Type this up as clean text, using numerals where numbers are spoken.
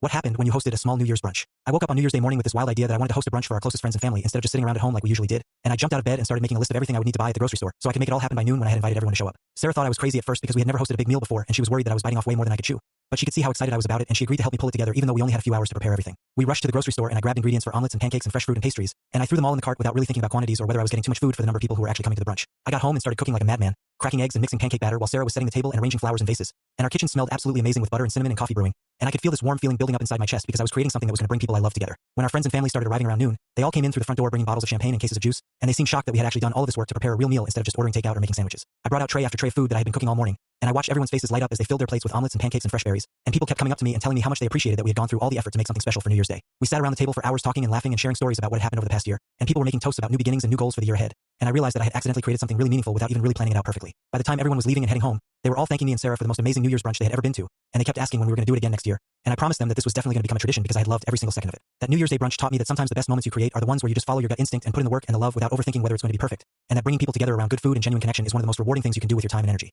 What happened when you hosted a small New Year's brunch? I woke up on New Year's Day morning with this wild idea that I wanted to host a brunch for our closest friends and family instead of just sitting around at home like we usually did, and I jumped out of bed and started making a list of everything I would need to buy at the grocery store so I could make it all happen by noon when I had invited everyone to show up. Sarah thought I was crazy at first because we had never hosted a big meal before and she was worried that I was biting off way more than I could chew. But she could see how excited I was about it and she agreed to help me pull it together even though we only had a few hours to prepare everything. We rushed to the grocery store and I grabbed ingredients for omelets and pancakes and fresh fruit and pastries, and I threw them all in the cart without really thinking about quantities or whether I was getting too much food for the number of people who were actually coming to the brunch. I got home and started cooking like a madman, cracking eggs and mixing pancake batter while Sarah was setting the table and arranging flowers in vases. And our kitchen smelled absolutely amazing with butter and cinnamon and coffee brewing, and I could feel this warm feeling building up inside my chest because I was creating something that was going to bring people I love together. When our friends and family started arriving around noon, they all came in through the front door bringing bottles of champagne and cases of juice, and they seemed shocked that we had actually done all of this work to prepare a real meal instead of just ordering takeout or making sandwiches. I brought out tray after tray of food that I had been cooking all morning, and I watched everyone's faces light up as they filled their plates with omelets and pancakes and fresh berries, and people kept coming up to me and telling me how much they appreciated that we had gone through all the effort to make something special for New Year's Day. We sat around the table for hours talking and laughing and sharing stories about what had happened over the past year, and people were making toasts about new beginnings and new goals for the year ahead, and I realized that I had accidentally created something really meaningful without even really planning it out perfectly. By the time everyone was leaving and heading home, they were all thanking me and Sarah for the most amazing New Year's brunch they had ever been to, and they kept asking when we were going to do it again next year, and I promised them that this was definitely going to become a tradition because I had loved every single second of it. That New Year's Day brunch taught me that sometimes the best moments you create are the ones where you just follow your gut instinct and put in the work and the love without overthinking whether it's going to be perfect, and that bringing people together around good food and genuine connection is one of the most rewarding things you can do with your time and energy.